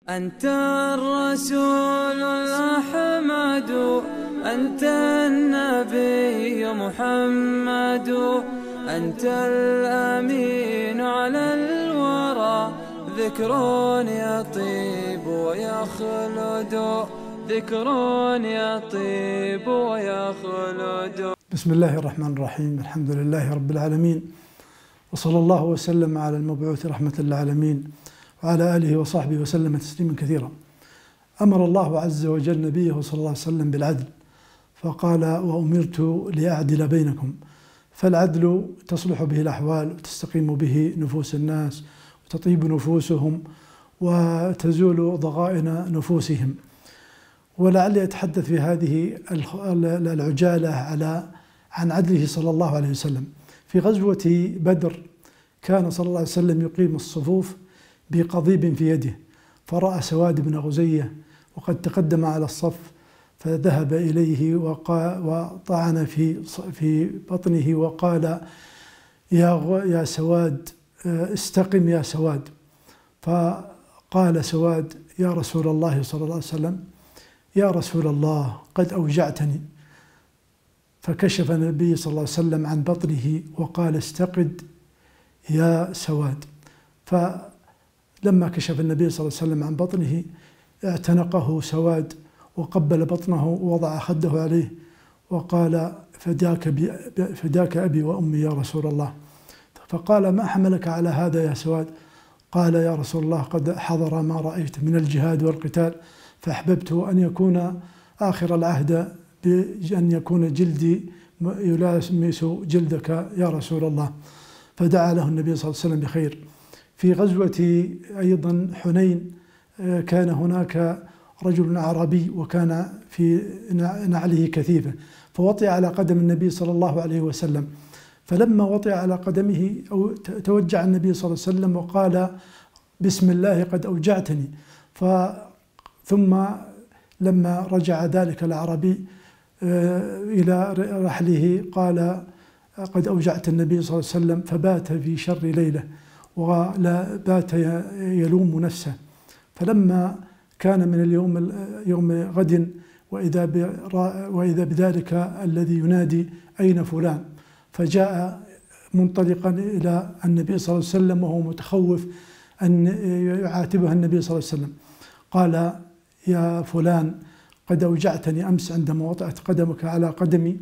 أنت الرسول الأحمد، أنت النبي محمد، أنت الأمين على الورى، ذكر يطيب ويخلد، ذكر يطيب ويخلد. بسم الله الرحمن الرحيم. الحمد لله رب العالمين، وصلى الله وسلم على المبعوث رحمة للعالمين وعلى آله وصحبه وسلم تسليما كثيرا. أمر الله عز وجل نبيه صلى الله عليه وسلم بالعدل، فقال: وأمرت لأعدل بينكم. فالعدل تصلح به الأحوال، وتستقيم به نفوس الناس، وتطيب نفوسهم، وتزول ضغائن نفوسهم. ولعلي أتحدث في هذه العجالة عن عدله صلى الله عليه وسلم. في غزوة بدر كان صلى الله عليه وسلم يقيم الصفوف بقضيب في يده، فرأى سواد بن غزية وقد تقدم على الصف، فذهب إليه وطعن في بطنه وقال: يا سواد، استقم يا سواد. فقال سواد: يا رسول الله صلى الله عليه وسلم، يا رسول الله قد أوجعتني. فكشف النبي صلى الله عليه وسلم عن بطنه وقال: استقد يا سواد. فلما كشف النبي صلى الله عليه وسلم عن بطنه اعتنقه سواد وقبل بطنه ووضع خده عليه وقال: فداك أبي وأمي يا رسول الله. فقال: ما حملك على هذا يا سواد؟ قال: يا رسول الله قد حضر ما رأيت من الجهاد والقتال، فأحببت أن يكون آخر العهد بأن يكون جلدي يلامس جلدك يا رسول الله. فدعا له النبي صلى الله عليه وسلم بخير. في غزوة أيضا حنين كان هناك رجل أعرابي وكان في نعله كثيفة، فوطئ على قدم النبي صلى الله عليه وسلم. فلما وطئ على قدمه توجع النبي صلى الله عليه وسلم وقال: بسم الله قد أوجعتني. ثم لما رجع ذلك الأعرابي إلى رحله قال: قد أوجعت النبي صلى الله عليه وسلم. فبات في شر ليلة وبات يلوم نفسه. فلما كان من يوم غد وإذا بذلك الذي ينادي: أين فلان؟ فجاء منطلقا إلى النبي صلى الله عليه وسلم وهو متخوف أن يعاتبه النبي صلى الله عليه وسلم. قال: يا فلان قد أوجعتني أمس عندما وطأت قدمك على قدمي،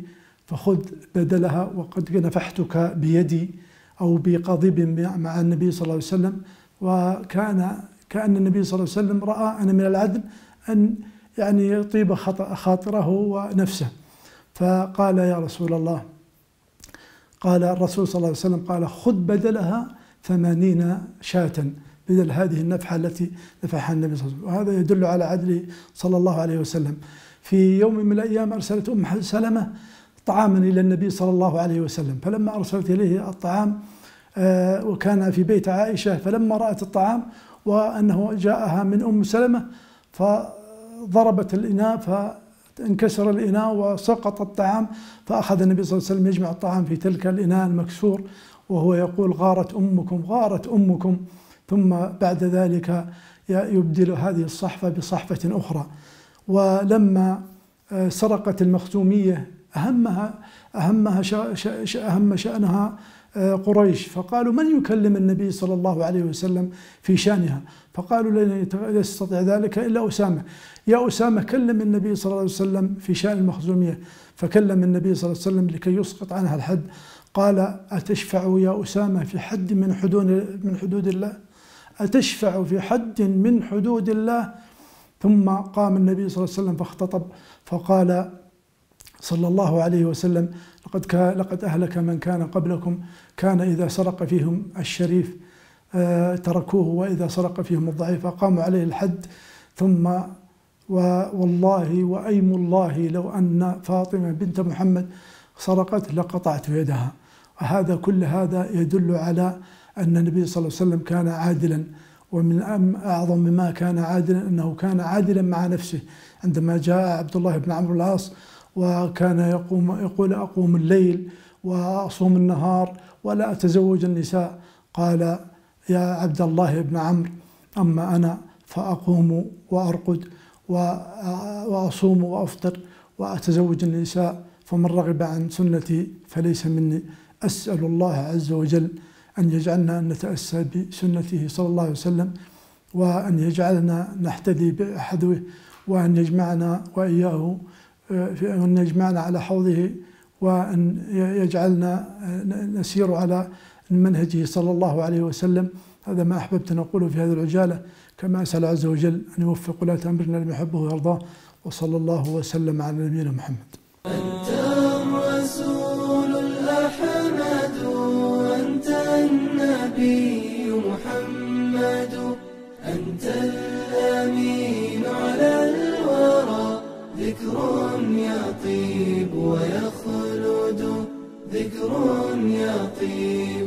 فخذ بدلها، وقد نفحتك بيدي أو بقضيب مع النبي صلى الله عليه وسلم. كأن النبي صلى الله عليه وسلم رأى أن من العدل أن يطيب خاطره ونفسه. فقال: يا رسول الله، قال الرسول صلى الله عليه وسلم: قال: خذ بدلها 80 شاة، بدل هذه النفحة التي نفحها النبي صلى الله عليه وسلم. وهذا يدل على عدله صلى الله عليه وسلم. في يوم من الأيام أرسلت أم سلمة طعاما إلى النبي صلى الله عليه وسلم، فلما أرسلت إليه الطعام وكان في بيت عائشة، فلما رأت الطعام وأنه جاءها من أم سلمة فضربت الإناء، فانكسر الإناء وسقط الطعام. فأخذ النبي صلى الله عليه وسلم يجمع الطعام في تلك الإناء المكسور وهو يقول: غارت أمكم، غارت أمكم. ثم بعد ذلك يبدل هذه الصحفة بصحفة أخرى. ولما سرقت المخزومية أهم شأنها قريش، فقالوا: من يكلم النبي صلى الله عليه وسلم في شأنها؟ فقالوا: لن يستطيع ذلك إلا أسامة. يا أسامة كلم النبي صلى الله عليه وسلم في شأن المخزومية. فكلم النبي صلى الله عليه وسلم لكي يسقط عنها الحد. قال: أتشفع يا أسامة في حد من حدود الله؟ أتشفع في حد من حدود الله؟ ثم قام النبي صلى الله عليه وسلم فاختطب فقال صلى الله عليه وسلم: لقد أهلك من كان قبلكم، كان إذا سرق فيهم الشريف تركوه، وإذا سرق فيهم الضعيف أقاموا عليه الحد. ثم والله وأيم الله لو أن فاطمة بنت محمد سرقت لقطعت يدها. وهذا كل هذا يدل على أن النبي صلى الله عليه وسلم كان عادلا. ومن أعظم ما كان عادلا أنه كان عادلا مع نفسه. عندما جاء عبد الله بن عمرو العاص وكان يقول: أقوم الليل وأصوم النهار ولا أتزوج النساء، قال: يا عبد الله بن عمرو، أما أنا فأقوم وأرقد وأصوم وأفطر وأتزوج النساء، فمن رغب عن سنتي فليس مني. أسأل الله عز وجل أن يجعلنا نتأسى بسنته صلى الله عليه وسلم، وأن يجعلنا نحتدي بحذوه، وأن يجمعنا وإياه وأن يجمعنا على حوضه، وأن يجعلنا نسير على منهجه صلى الله عليه وسلم. هذا ما أحببت أن أقوله في هذه العجالة، كما أسأل عز وجل أن يوفق ولاة أمرنا لما يحبه ويرضاه، وصلى الله وسلم على نبينا محمد. أنت الرسول الأحمد، أنت النبي محمد، أنت الأمين على الورى، ذكر يطيب ويخلد، ذكر يطيب